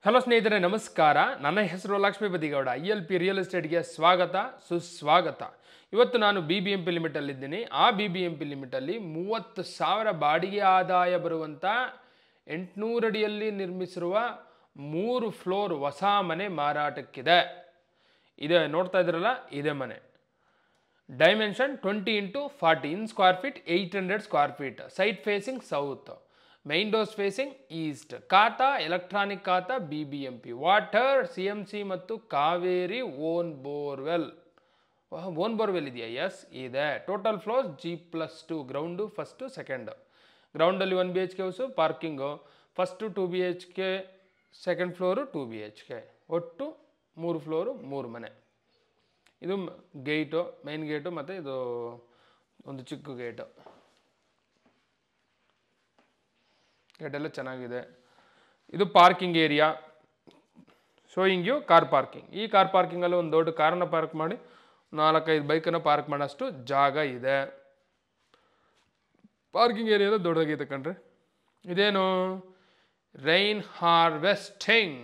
Hello ಸ್ನೇಹಿತರೆ, ನಮಸ್ಕಾರ. ನನ್ನ ಹೆಸರು ಲಕ್ಷ್ಮೀಪತಿ ಗೌಡ. ILP ರಿಯಲ್ ಎಸ್ಟೇಟ್ಗೆ ಸ್ವಾಗತ, ಸುಸ್ವಾಗತ. ಇವತ್ತು ನಾನು BBMP ಲಿಮಿಟಲ್ಲಿದ್ದೀನಿ. ಆ BBMP ಲಿಮಿಟಲ್ಲಿ 30,000 ಬಾಡಿಗೆ ಆದಾಯ ಬರುವಂಥ 800 ಅಡಿಯಲ್ಲಿ ನಿರ್ಮಿಸಿರುವ 3 ಫ್ಲೋರ್ ಹೊಸ ಮನೆ ಮಾರಾಟಕ್ಕಿದೆ. ಇದೆ ನೋಡ್ತಾ ಇದ್ರಲ್ಲ, ಇದೇ ಮನೆ. ಡೈಮೆನ್ಷನ್ 20 × 40 ಇನ್ square feet, 800 square feet. Site facing south, main doors facing East. ಖಾತಾ ಎಲೆಕ್ಟ್ರಾನಿಕ್ ಖಾತಾ, BBMP. ವಾಟರ್ CMC ಮತ್ತು Kaveri own borewell. Own borewell ಇದೆಯಾ? ಎಸ್ ಇದೆ. Total floors G+2. Ground first, second. ಗ್ರೌಂಡಲ್ಲಿ 1 BHK house, parking. First 2 BHK, second floor 2 BHK. ಒಟ್ಟು 3 floor, 3 ಮನೆ. ಇದು gate, main gate, ಮತ್ತು ಇದು ಒಂದು ಚಿಕ್ಕ ಗೇಟು. ಗೇಟೆಲ್ಲ ಚೆನ್ನಾಗಿದೆ. ಇದು parking area. Showing you car parking. ಈ ಕಾರ್ ಪಾರ್ಕಿಂಗಲ್ಲಿ ಒಂದು ದೊಡ್ಡ ಕಾರನ್ನು ಪಾರ್ಕ್ ಮಾಡಿ 4-5 ಬೈಕನ್ನು ಪಾರ್ಕ್ ಮಾಡೋಷ್ಟು ಜಾಗ ಇದೆ. ಪಾರ್ಕಿಂಗ್ ಏರಿಯಾದ ದೊಡ್ಡದಾಗಿದೆ ಕಣ್ರಿ. ಇದೇನು? Rain harvesting.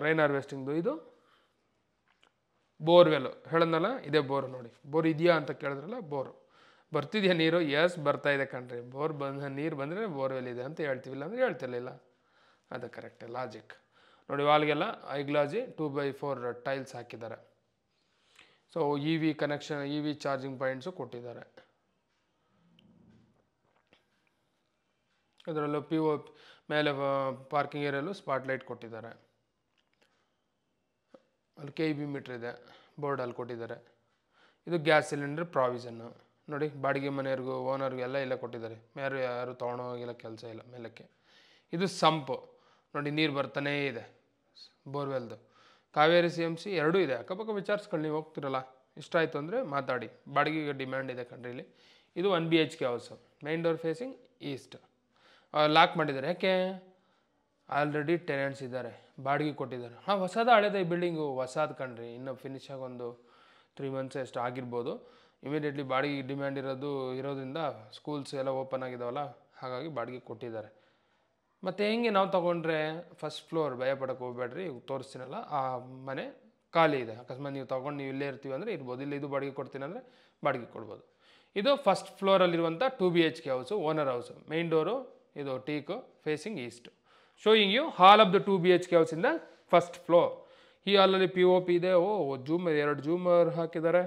ರೈನ್ ಹಾರ್ವೆಸ್ಟಿಂಗ್ದು ಇದು ಬೋರ್ವೆಲ್. ಹೇಳದ್ನಲ್ಲ, ಇದೇ ಬೋರ್. ನೋಡಿ, ಬೋರ್ ಇದೆಯಾ ಅಂತ ಕೇಳಿದ್ರಲ್ಲ, ಬೋರು. ಬರ್ತಿದೆಯಾ ನೀರು? ಎಸ್, ಬರ್ತಾ ಇದೆ ಕಣ್ರಿ. ಬೋರ್ ನೀರು ಬಂದರೆ ಬೋರ್ವೆಲ್ ಇದೆ ಅಂತ ಹೇಳ್ತೀವಿಲ್ಲ ಅಂದರೆ ಹೇಳ್ತಿರ್ಲಿಲ್ಲ. ಅದು ಕರೆಕ್ಟ್ ಲಾಜಿಕ್. ನೋಡಿ, ವಾಲ್ಗೆಲ್ಲ ಐಗ್ಲಾಜಿ 2x4 ಟೈಲ್ಸ್ ಹಾಕಿದ್ದಾರೆ. So EV connection, EV charging points ಕೊಟ್ಟಿದ್ದಾರೆ. ಇದರಲ್ಲೂ POP ಮೇಲೆ ಪಾರ್ಕಿಂಗ್ ಏರಿಯಲ್ಲೂ ಸ್ಪಾಟ್ ಲೈಟ್ ಕೊಟ್ಟಿದ್ದಾರೆ. ಅಲ್ಲಿ KEB ಮೀಟ್ರ್ ಇದೆ, ಬೋರ್ಡಲ್ಲಿ ಕೊಟ್ಟಿದ್ದಾರೆ. ಇದು ಗ್ಯಾಸ್ ಸಿಲಿಂಡರ್ ಪ್ರಾವಿಷನ್ನು. ನೋಡಿ, ಬಾಡಿಗೆ ಮನೆಯವ್ರಿಗೂ ಓನರ್ಗೂ ಎಲ್ಲ ಇಲ್ಲೇ ಕೊಟ್ಟಿದ್ದಾರೆ. ಯಾರು ತೊಗೊಂಡೋಗಿಲ್ಲ, ಕೆಲಸ ಇಲ್ಲ ಮೇಲಕ್ಕೆ. ಇದು ಸಂಪು. ನೋಡಿ, ನೀರು ಬರ್ತಾನೇ ಇದೆ ಬೋರ್ವೆಲ್ದು. ಕಾವೇರಿ CMC ಎರಡೂ ಇದೆ. ಅಕ್ಕಪಕ್ಕ ವಿಚಾರಿಸ್ಕೊಂಡು ನೀವು ಹೋಗ್ತಿರಲ್ಲ, ಇಷ್ಟ ಆಯಿತು ಅಂದರೆ ಮಾತಾಡಿ. ಬಾಡಿಗೆಗೆ ಡಿಮ್ಯಾಂಡ್ ಇದೆ ಕಣ್ರಿ ಇಲ್ಲಿ. ಇದು 1 BHK house. Main door facing East. Lock ಮಾಡಿದ್ದಾರೆ. ಯಾಕೆ? ಆಲ್ರೆಡಿ ಟೆನೆಂಟ್ಸ್ ಇದ್ದಾರೆ, ಬಾಡಿಗೆ ಕೊಟ್ಟಿದ್ದಾರೆ. ಹೊಸದ ಹಳೇದ ಈ ಬಿಲ್ಡಿಂಗು? ಹೊಸದು ಕಣ್ರಿ. ಇನ್ನು ಫಿನಿಶ್ ಆಗಿ ಒಂದು 3 ಮಂತ್ಸ್ ಎಷ್ಟು ಆಗಿರ್ಬೋದು. ಇಮಿಡಿಯೇಟ್ಲಿ ಬಾಡಿಗೆ ಡಿಮ್ಯಾಂಡ್ ಇರೋದ್ರಿಂದ ಸ್ಕೂಲ್ಸ್ ಎಲ್ಲ ಓಪನ್ ಆಗಿದಾವಲ್ಲ, ಹಾಗಾಗಿ ಬಾಡಿಗೆ ಕೊಟ್ಟಿದ್ದಾರೆ. ಮತ್ತು ಹೆಂಗೆ ನಾವು ತೊಗೊಂಡ್ರೆ ಫಸ್ಟ್ ಫ್ಲೋರ್ ಭಯ ಪಡೋಕ್ಕೆ ಹೋಗ್ಬೇಡ್ರಿ. ತೋರಿಸ್ತೀನಲ್ಲ, ಆ ಮನೆ ಖಾಲಿ ಇದೆ. ಅಕಸ್ಮಾತ್ ನೀವು ತೊಗೊಂಡು ನೀವು ಇಲ್ಲೇ ಇರ್ತೀವಿ ಅಂದರೆ ಇರ್ಬೋದು. ಇಲ್ಲ ಇದು ಬಾಡಿಗೆ ಕೊಡ್ತೀನಿ ಅಂದರೆ ಬಾಡಿಗೆ ಕೊಡ್ಬೋದು. ಇದು ಫಸ್ಟ್ ಫ್ಲೋರಲ್ಲಿರುವಂಥ 2 BHK house, owner house. Main door ಇದು teak, facing east. Showing you hall of the 2 BHK house in the first floor. ಈ ಹಾಲಲ್ಲಿ POP ಇದೆ. ಜೂಮರ್, 2 ಜೂಮರ್ ಹಾಕಿದ್ದಾರೆ.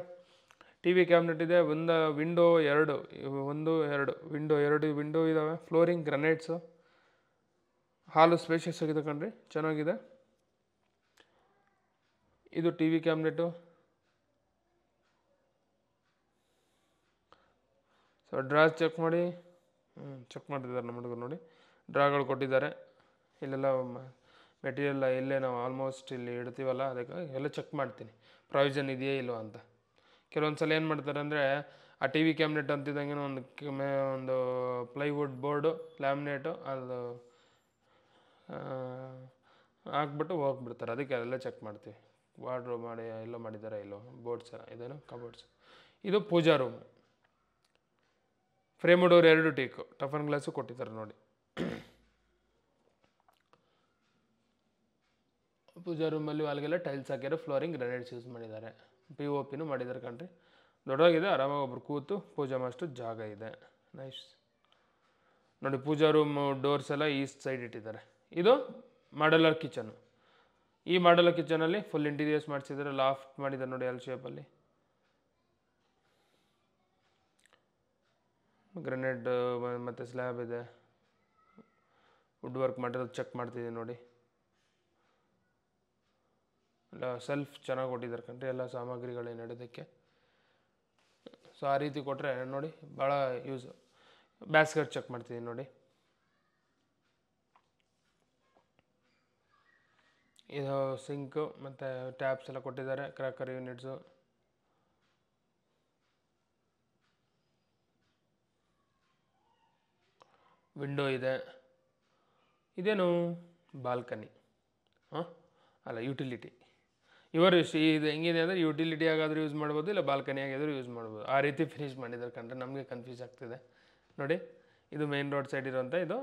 TV ಕ್ಯಾಬಿನೆಟ್ ಇದೆ. ಒಂದು ವಿಂಡೋ 2, 2 ವಿಂಡೋ ಇದ್ದಾವೆ. Flooring granites. ಹಾಲು ಸ್ಪೇಷಿಯಸ್ ಆಗಿದೆ ಕಣ್ರಿ, ಚೆನ್ನಾಗಿದೆ. ಇದು TV cabinet. So drawers check ಮಾಡಿ. ಚೆಕ್ ಮಾಡ್ತಿದ್ದಾರೆ ನಮ್ಮ ಹುಡುಗರು. ನೋಡಿ, ಡ್ರಾಗಳು ಕೊಟ್ಟಿದ್ದಾರೆ. ಇಲ್ಲೆಲ್ಲ ಮೆಟೀರಿಯಲ್ ಇಲ್ಲೇ ನಾವು ಆಲ್ಮೋಸ್ಟ್ ಇಲ್ಲಿ ಇಡ್ತೀವಲ್ಲ, ಅದಕ್ಕೆ ಎಲ್ಲ ಚೆಕ್ ಮಾಡ್ತೀನಿ ಪ್ರಾವಿಷನ್ ಇದೆಯೇ ಇಲ್ಲೋ ಅಂತ. ಕೆಲವೊಂದು ಸಲ ಏನು ಮಾಡ್ತಾರೆ ಅಂದರೆ, ಆ TV ಕ್ಯಾಬಿನೆಟ್ ಅಂತಿದ್ದಂಗೆ ಒಂದು ಪ್ಲೈವುಡ್ ಬೋರ್ಡು, ಲ್ಯಾಮಿನೇಟು ಅದು ಹಾಕ್ಬಿಟ್ಟು ಹೋಗ್ಬಿಡ್ತಾರೆ. ಅದಕ್ಕೆ ಅದೆಲ್ಲ ಚೆಕ್ ಮಾಡ್ತೀವಿ. ವಾರ್ಡ್ರೋಬ್ ಮಾಡಿ ಎಲ್ಲೋ ಮಾಡಿದ್ದಾರೆ, ಇಲ್ಲೋ ಬೋರ್ಡ್ಸ್ ಇದೇನು ಕಬೋರ್ಡ್ಸ್. ಇದು pooja room. Frame door 2 teak, toughen glass ಕೊಟ್ಟಿದ್ದಾರೆ. ನೋಡಿ, ಪೂಜಾ ರೂಮಲ್ಲಿ ವಾಲ್ಗೆಲ್ಲ ಟೈಲ್ಸ್ ಹಾಕಿರೋ, ಫ್ಲೋರಿಂಗ್ ಗ್ರಾನೈಟ್ಸ್ ಯೂಸ್ ಮಾಡಿದ್ದಾರೆ. POPನೂ ಮಾಡಿದ್ದಾರೆ ಕಣ್ರಿ. ದೊಡ್ಡದಾಗಿದೆ. ಆರಾಮಾಗಿ ಒಬ್ರು ಕೂತು ಪೂಜೆ ಮಾಡೋಷ್ಟು ಜಾಗ ಇದೆ. ನೈಸ್. ನೋಡಿ, ಪೂಜಾ ರೂಮ್ ಡೋರ್ಸ್ ಎಲ್ಲ ಈಸ್ಟ್ ಸೈಡ್ ಇಟ್ಟಿದ್ದಾರೆ. ಇದು ಮಾಡಲರ್ ಕಿಚನು. ಈ ಮಾಡಲರ್ ಕಿಚನಲ್ಲಿ ಫುಲ್ ಇಂಟೀರಿಯರ್ಸ್ ಮಾಡಿಸಿದ್ದಾರೆ. ಲಾಫ್ಟ್ ಮಾಡಿದ್ದಾರೆ ನೋಡಿ, L ಶೇಪಲ್ಲಿ. ಗ್ರನೇಡ್ ಮತ್ತು ಸ್ಲ್ಯಾಬ್ ಇದೆ. ವುಡ್ ವರ್ಕ್ ಮಾಡಿರೋದು ಚೆಕ್ ಮಾಡ್ತಿದ್ದೀನಿ ನೋಡಿ. ಎಲ್ಲ ಸೆಲ್ಫ್ ಚೆನ್ನಾಗಿ ಕೊಟ್ಟಿದ್ದಾರೆ ಕಣ್ರಿ, ಎಲ್ಲ ಸಾಮಗ್ರಿಗಳೇನು ಇಡೋದಕ್ಕೆ. ಸೊ ಆ ರೀತಿ ಕೊಟ್ಟರೆ ನೋಡಿ ಭಾಳ ಯೂಸು. ಬ್ಯಾಸ್ಕೆಟ್ ಚೆಕ್ ಮಾಡ್ತಿದ್ದೀನಿ ನೋಡಿ. ಇದು ಸಿಂಕು ಮತ್ತು ಟ್ಯಾಪ್ಸ್ ಎಲ್ಲ ಕೊಟ್ಟಿದ್ದಾರೆ. Cracker units. ವಿಂಡೋ ಇದೆ. ಇದೇನು? ಬಾಲ್ಕನಿ. ಅಲ್ಲ, ಯುಟಿಲಿಟಿ. ಇವರು ಇದು ಹೆಂಗಿದೆ ಅಂದರೆ, ಯುಟಿಲಿಟಿ ಆಗಾದರೂ ಯೂಸ್ ಮಾಡ್ಬೋದು, ಇಲ್ಲ ಬಾಲ್ಕನಿ ಆಗಿದ್ರೂ ಯೂಸ್ ಮಾಡ್ಬೋದು. ಆ ರೀತಿ ಫಿನಿಶ್ ಮಾಡಿದ್ದಾರೆ ಕಂಡ್ರೆ ನಮಗೆ ಕನ್ಫ್ಯೂಸ್ ಆಗ್ತಿದೆ ನೋಡಿ. ಇದು ಮೇನ್ ರೋಡ್ ಸೈಡ್ ಇರೋಂಥ ಇದು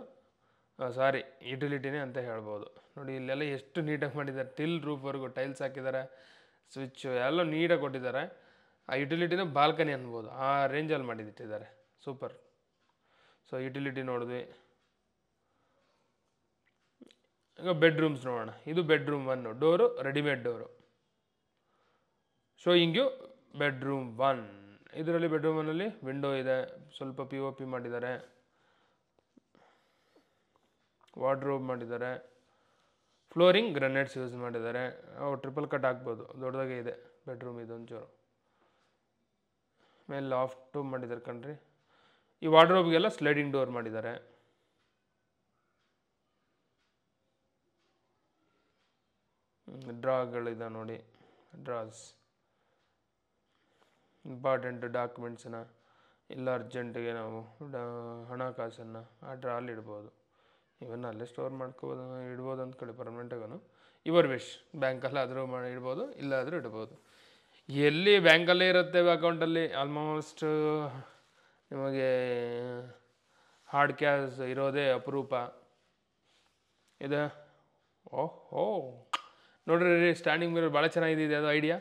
ಸಾರಿ ಯುಟಿಲಿಟಿನೇ ಅಂತ ಹೇಳ್ಬೋದು. ನೋಡಿ ಇಲ್ಲೆಲ್ಲ ಎಷ್ಟು ನೀಟಾಗಿ ಮಾಡಿದ್ದಾರೆ, ಟಿಲ್ ರೂಫ್ವರೆಗೂ ಟೈಲ್ಸ್ ಹಾಕಿದ್ದಾರೆ, ಸ್ವಿಚ್ ಎಲ್ಲ ನೀಟಾಗಿ ಕೊಟ್ಟಿದ್ದಾರೆ. ಆ ಯುಟಿಲಿಟಿನ ಬಾಲ್ಕನಿ ಅನ್ಬೋದು, ಆ ರೇಂಜಲ್ಲಿ ಮಾಡಿಟ್ಟಿದ್ದಾರೆ. ಸೂಪರ್. ಸೊ ಯುಟಿಲಿಟಿ ನೋಡಿದ್ವಿ. ಈಗ ಬೆಡ್ರೂಮ್ಸ್ ನೋಡೋಣ. ಇದು bedroom 1, door readymade door. Showing you bedroom 1. ಇದರಲ್ಲಿ ಬೆಡ್ರೂಮ್ 1ಅಲ್ಲಿ ವಿಂಡೋ ಇದೆ, ಸ್ವಲ್ಪ POP ಮಾಡಿದ್ದಾರೆ, ವಾರ್ಡ್ರೋಬ್ ಮಾಡಿದ್ದಾರೆ, ಫ್ಲೋರಿಂಗ್ ಗ್ರನೇಟ್ಸ್ ಯೂಸ್ ಮಾಡಿದ್ದಾರೆ. ಟ್ರಿಪಲ್ ಕಟ್ ಹಾಕ್ಬೋದು, ದೊಡ್ಡದಾಗೆ ಇದೆ ಬೆಡ್ರೂಮ್ ಇದೊಂಚೂರು. ಮೇಲೆ ಲಾಫ್ಟು ಮಾಡಿದ್ದಾರೆ ಕಣ್ರಿ. ಈ ವಾರ್ಡ್ರೋಬ್ಗೆಲ್ಲ ಸ್ಲೈಡಿಂಗ್ ಡೋರ್ ಮಾಡಿದ್ದಾರೆ. ಡ್ರಾಗಳಿದೆ ನೋಡಿ, ಡ್ರಾಸ್ ಇಂಪಾರ್ಟೆಂಟ್ ಡಾಕ್ಯುಮೆಂಟ್ಸನ್ನ ಇಲ್ಲ ಅರ್ಜೆಂಟಿಗೆ ನಾವು ಹಣಕಾಸನ್ನು ಆ ಡ್ರಲ್ಲಿ ಇಡ್ಬೋದು. ಇವನ್ನ ಅಲ್ಲೇ ಸ್ಟೋರ್ ಮಾಡ್ಕೋಬೋದು, ಇಡ್ಬೋದು ಅಂದ್ಕೊಳ್ಳಿ ಪರ್ಮನೆಂಟಾಗೂ. ಯುವರ್ ವಿಶ್, ಬ್ಯಾಂಕಲ್ಲಾದರೂ ಇಡ್ಬೋದು, ಇಲ್ಲಾದರೂ ಇಡ್ಬೋದು. ಎಲ್ಲಿ ಬ್ಯಾಂಕಲ್ಲೇ ಇರುತ್ತೆ ಅಕೌಂಟಲ್ಲಿ ಆಲ್ಮೋಸ್ಟ್ ನಿಮಗೆ ಹಾರ್ಡ್ ಕ್ಯಾಶ್ ಇರೋದೇ ಅಪರೂಪ ಇದೆ. ಓಹೋ ನೋಡ್ರಿ, ಸ್ಟ್ಯಾಂಡಿಂಗ್ ಮಿರರ್ ಭಾಳ ಚೆನ್ನಾಗಿದೆ ಅದು ಐಡಿಯಾ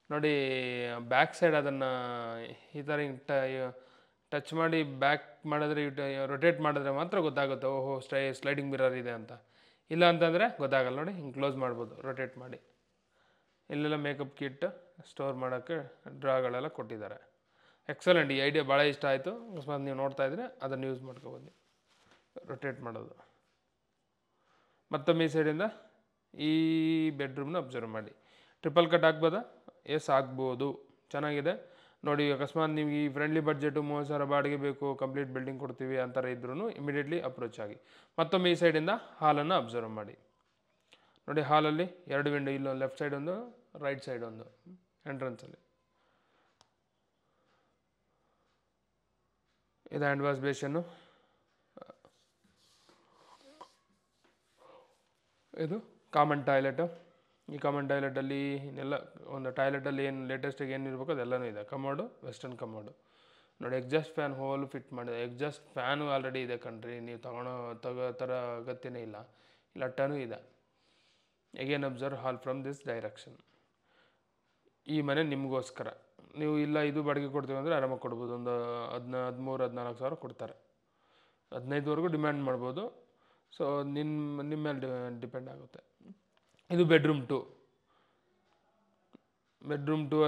ನೋಡಿ. ಬ್ಯಾಕ್ ಸೈಡ್ ಅದನ್ನು ಈ ಥರ ಟಚ್ ಮಾಡಿ ಬ್ಯಾಕ್ ಮಾಡಿದ್ರೆ, ರೊಟೇಟ್ ಮಾಡಿದ್ರೆ ಮಾತ್ರ ಗೊತ್ತಾಗುತ್ತೆ ಓಹೋ ಸ್ಲೈಡಿಂಗ್ ಮಿರರ್ ಇದೆ ಅಂತ. ಇಲ್ಲ ಅಂತಂದರೆ ಗೊತ್ತಾಗಲ್ಲ ನೋಡಿ. ಹಿಂಗೆ ಕ್ಲೋಸ್ ಮಾಡ್ಬೋದು ರೊಟೇಟ್ ಮಾಡಿ. ಇಲ್ಲೆಲ್ಲ ಮೇಕಪ್ ಕಿಟ್ ಸ್ಟೋರ್ ಮಾಡೋಕ್ಕೆ ಡ್ರಾಗಳೆಲ್ಲ ಕೊಟ್ಟಿದ್ದಾರೆ. ಎಕ್ಸಲೆಂಟ್, ಈ ಐಡಿಯಾ ಭಾಳ ಇಷ್ಟ ಆಯಿತು. ಅಕಸ್ಮಾತ್ ನೀವು ನೋಡ್ತಾ ಇದ್ದರೆ ಅದನ್ನು ಯೂಸ್ ಮಾಡ್ಕೊಬೋದು, ರೊಟೇಟ್ ಮಾಡೋದು. ಮತ್ತೊಮ್ಮೆ ಈ ಸೈಡಿಂದ ಈ ಬೆಡ್ರೂಮ್ನ ಅಬ್ಸರ್ವ್ ಮಾಡಿ. ಟ್ರಿಪಲ್ ಕಟ್ ಆಗ್ಬೋದಾ? ಎಸ್ ಆಗ್ಬೋದು, ಚೆನ್ನಾಗಿದೆ ನೋಡಿ. ಅಕಸ್ಮಾತ್ ನೀವು ಈ ಫ್ರೆಂಡ್ಲಿ ಬಡ್ಜೆಟು 30,000 ಬಾಡಿಗೆ ಬೇಕು, ಕಂಪ್ಲೀಟ್ ಬಿಲ್ಡಿಂಗ್ ಕೊಡ್ತೀವಿ ಆ ಥರ ಇದ್ರೂ ಇಮಿಡಿಯೇಟ್ಲಿ ಅಪ್ರೋಚ್ ಆಗಿ. ಮತ್ತೊಮ್ಮೆ ಈ ಸೈಡಿಂದ ಹಾಲನ್ನು ಅಬ್ಸರ್ವ್ ಮಾಡಿ. ನೋಡಿ ಹಾಲಲ್ಲಿ 2 ವಿಂಡೋ, ಇಲ್ಲೊಂದು ಲೆಫ್ಟ್ ಸೈಡ್ ಒಂದು, ರೈಟ್ ಸೈಡ್ ಒಂದು ಎಂಟ್ರೆನ್ಸಲ್ಲಿ. ಇದು ಹ್ಯಾಂಡ್ ವಾಶ್ ಬೇಷನ್ನು. ಇದು ಕಾಮನ್ ಟಾಯ್ಲೆಟು. ಈ ಕಾಮನ್ ಟಾಯ್ಲೆಟಲ್ಲಿ ಎಲ್ಲ ಒಂದು ಟಾಯ್ಲೆಟಲ್ಲಿ ಏನು ಲೇಟೆಸ್ಟಾಗಿ ಏನು ಇರಬೇಕು ಅದೆಲ್ಲನೂ ಇದೆ. ಕಮೋಡು, ವೆಸ್ಟರ್ನ್ ಕಮೋಡು ನೋಡಿ. ಎಕ್ಸಾಸ್ಟ್ ಫ್ಯಾನ್ ಹೋಲ್ ಫಿಟ್ ಮಾಡಿದೆ. ಎಕ್ಸಾಸ್ಟ್ ಫ್ಯಾನು ಆಲ್ರೆಡಿ ಇದೆ ಕಣ್ರಿ, ನೀವು ತಗೋ ಥರ ಅಗತ್ಯನೇ ಇಲ್ಲ. ಇಲ್ಲ ಟನೂ ಇದೆ. Again observe hall from this direction. ಈ ಮನೆ ನಿಮಗೋಸ್ಕರ. ನೀವು ಇಲ್ಲ ಇದು ಬಾಡಿಗೆ ಕೊಡ್ತೀವಿ ಅಂದರೆ ಆರಾಮಾಗಿ ಕೊಡ್ಬೋದು. ಒಂದು 13-14 ಸಾವಿರ ಕೊಡ್ತಾರೆ. 15ವರೆಗೂ ಡಿಮ್ಯಾಂಡ್ ಮಾಡ್ಬೋದು. ಸೊ ನಿಮ್ಮ ಮೇಲೆ ಡಿಪೆಂಡ್ ಆಗುತ್ತೆ. ಇದು ಬೆಡ್ರೂಮ್ 2. ಬೆಡ್ರೂಮ್ 2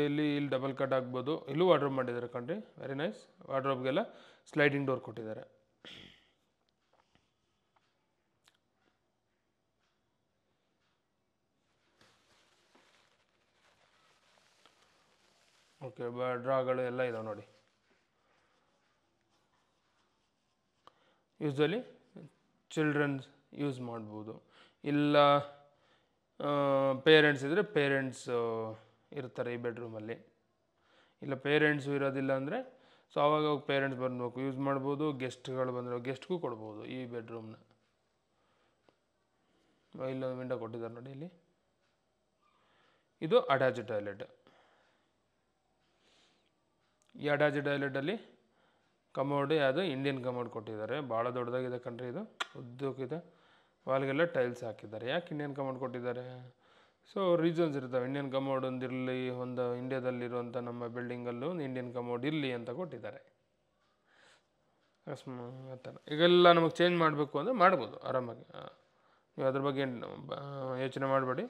ಇಲ್ಲಿ ಡಬಲ್ ಕಟ್ ಆಗ್ಬೋದು. ಇಲ್ಲೂ ವಾರ್ಡ್ರೋಬ್ ಮಾಡಿದ್ದಾರೆ ಕಣ್ರಿ, ವೆರಿ ನೈಸ್. ವಾರ್ಡ್ರೋಬ್ಗೆಲ್ಲ ಸ್ಲೈಡಿಂಗ್ ಡೋರ್ ಕೊಟ್ಟಿದ್ದಾರೆ. ಓಕೆ, ಡ್ರಾಗಳು ಎಲ್ಲ ಇದಾವೆ ನೋಡಿ. ಯೂಸ್ವಲಿ ಚಿಲ್ಡ್ರನ್ಸ್ ಯೂಸ್ ಮಾಡ್ಬೋದು. ಇಲ್ಲ ಪೇರೆಂಟ್ಸ್ ಇದ್ದರೆ ಪೇರೆಂಟ್ಸ್ ಇರ್ತಾರೆ ಈ ಬೆಡ್ರೂಮಲ್ಲಿ. ಇಲ್ಲ ಪೇರೆಂಟ್ಸು ಇರೋದಿಲ್ಲ ಅಂದರೆ ಸೊ ಆವಾಗ ಪೇರೆಂಟ್ಸ್ ಬರಬೇಕು, ಯೂಸ್ ಮಾಡ್ಬೋದು. ಗೆಸ್ಟ್ಗಳು ಬಂದರೆ ಗೆಸ್ಟ್ಗೂ ಕೊಡ್ಬೋದು ಈ ಬೆಡ್ರೂಮ್ನ. ಇಲ್ಲೊಂದು ವಿಂಡೋ ಕೊಟ್ಟಿದ್ದಾರೆ ನೋಡಿ ಇಲ್ಲಿ. ಇದು ಅಟ್ಯಾಚ್ ಟಾಯ್ಲೆಟ್. ಈ ಅಟ್ಯಾಚ್ ಟಾಯ್ಲೆಟಲ್ಲಿ ಕಮೋಡ್ ಯಾವುದು ಇಂಡಿಯನ್ ಕಮೋಡ್ ಕೊಟ್ಟಿದ್ದಾರೆ. ಭಾಳ ದೊಡ್ಡದಾಗಿದೆ ಕಣ್ರಿ, ಇದು ಉದ್ದಕ್ಕಿದೆ. ವಾಲ್ಗೆಲ್ಲ ಟೈಲ್ಸ್ ಹಾಕಿದ್ದಾರೆ. ಯಾಕೆ ಇಂಡಿಯನ್ ಕಮೋಡ್ ಕೊಟ್ಟಿದ್ದಾರೆ? ಸೊ ರೀಸನ್ಸ್ ಇರ್ತವೆ. ಇಂಡಿಯನ್ ಕಮೋಡ್ ಒಂದಿರಲಿ, ಒಂದು ಇಂಡಿಯಾದಲ್ಲಿರುವಂಥ ನಮ್ಮ ಬಿಲ್ಡಿಂಗಲ್ಲೂ ಒಂದು ಇಂಡಿಯನ್ ಕಮೋಡ್ ಇರಲಿ ಅಂತ ಕೊಟ್ಟಿದ್ದಾರೆ. ಅಕಸ್ಮಾತ್ ಈಗೆಲ್ಲ ನಮಗೆ ಚೇಂಜ್ ಮಾಡಬೇಕು ಅಂದರೆ ಮಾಡ್ಬೋದು ಆರಾಮಾಗಿ. ನೀವು ಅದ್ರ ಬಗ್ಗೆ ಯೋಚನೆ ಮಾಡಬೇಡಿ.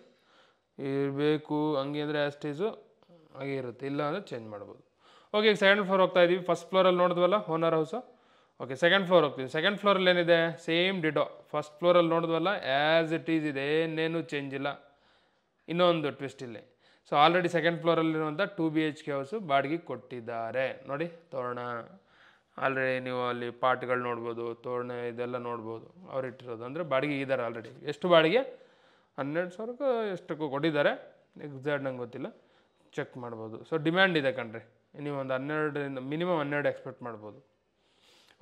ಇರಬೇಕು ಹಂಗೆ ಅಂದರೆ ಆಸ್ಟೇಜು ಹಾಗೆ ಇರುತ್ತೆ, ಇಲ್ಲ ಅಂದರೆ ಚೇಂಜ್ ಮಾಡ್ಬೋದು. ಓಕೆ, ಈಗ ಸೆಕೆಂಡ್ ಫ್ಲೋರ್ ಹೋಗ್ತಾ ಇದ್ದೀವಿ. ಫಸ್ಟ್ ಫ್ಲೋರಲ್ಲಿ ನೋಡಿದ್ವಲ್ಲ owner house. Okay, second floor ಹೋಗ್ತೀವಿ. ಸೆಕೆಂಡ್ ಫ್ಲೋರಲ್ಲಿ ಏನಿದೆ? Same ditto. ಫಸ್ಟ್ ಫ್ಲೋರಲ್ಲಿ ನೋಡಿದ್ವಲ್ಲ ಆ್ಯಸ್ ಇಟ್ ಈಸ್ ಇದೆ, ಏನೇನು ಚೇಂಜ್ ಇಲ್ಲ. ಇನ್ನೊಂದು ಟ್ವಿಸ್ಟ್ ಇಲ್ಲಿ. ಸೊ ಆಲ್ರೆಡಿ ಸೆಕೆಂಡ್ ಫ್ಲೋರಲ್ಲಿರುವಂಥ 2 BHK ಹೌಸು ಬಾಡಿಗೆ ಕೊಟ್ಟಿದ್ದಾರೆ ನೋಡಿ. ತೋರಣ ಆಲ್ರೆಡಿ ನೀವು ಅಲ್ಲಿ ಪಾಟ್ಗಳು ನೋಡ್ಬೋದು, ತೋರಣ ಇದೆಲ್ಲ ನೋಡ್ಬೋದು. ಅವ್ರು ಇಟ್ಟಿರೋದು ಅಂದರೆ ಬಾಡಿಗೆ ಇದ್ದಾರೆ ಆಲ್ರೆಡಿ. ಎಷ್ಟು ಬಾಡಿಗೆ? 12,000 ಎಷ್ಟಕ್ಕೂ ಕೊಟ್ಟಿದ್ದಾರೆ, ಎಕ್ಸಾಕ್ಟ್ ನಂಗೆ ಗೊತ್ತಿಲ್ಲ, ಚೆಕ್ ಮಾಡ್ಬೋದು. ಸೊ ಡಿಮ್ಯಾಂಡ್ ಇದೆ ಕಣ್ರಿ. ನೀವು ಒಂದು 12ರಿಂದ ಮಿನಿಮಮ್ 12 ಎಕ್ಸ್ಪೆಕ್ಟ್ ಮಾಡ್ಬೋದು.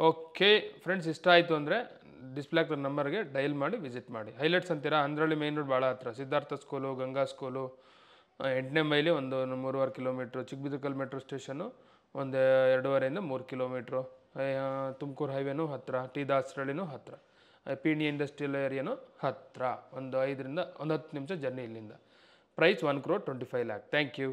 ಓಕೆ ಫ್ರೆಂಡ್ಸ್, ಇಷ್ಟ ಆಯಿತು ಅಂದರೆ ಡಿಸ್ಪ್ಲೇ ಆಗ್ತದೆ ನಂಬರ್ಗೆ ಡೈಲ್ ಮಾಡಿ ವಿಸಿಟ್ ಮಾಡಿ. ಹೈಲೈಟ್ಸ್ ಅಂತೀರಾ? ಹಂದ್ರಳ್ಳಿ ಮೇನ್ ರೋಡ್ ಭಾಳ ಹತ್ರ. ಸಿದ್ಧಾರ್ಥ ಸ್ಕೂಲು, ಗಂಗಾ ಸ್ಕೂಲು, 8ನೇ ಮೈಲಿ ಒಂದು 3.5 ಕಿಲೋಮೀಟ್ರು. ಚಿಕ್ಕಬಿದಕಲ್ ಮೆಟ್ರೋ ಸ್ಟೇಷನ್ನು ಒಂದು 2.5ರಿಂದ 3 ಕಿಲೋಮೀಟ್ರು. ತುಮಕೂರು ಹೈವೇನೂ ಹತ್ತಿರ, ಟಿ ದಾಸರಳ್ಳಿನೂ ಹತ್ತಿರ. ಪೀಣ್ಯ ಇಂಡಸ್ಟ್ರಿಯಲ್ ಏರಿಯಾನು ಹತ್ತಿರ, ಒಂದು 5 ರಿಂದ 10 ನಿಮಿಷ ಜರ್ನಿ ಇಲ್ಲಿಂದ. ಪ್ರೈಸ್ 1,25,00,000. Thank you.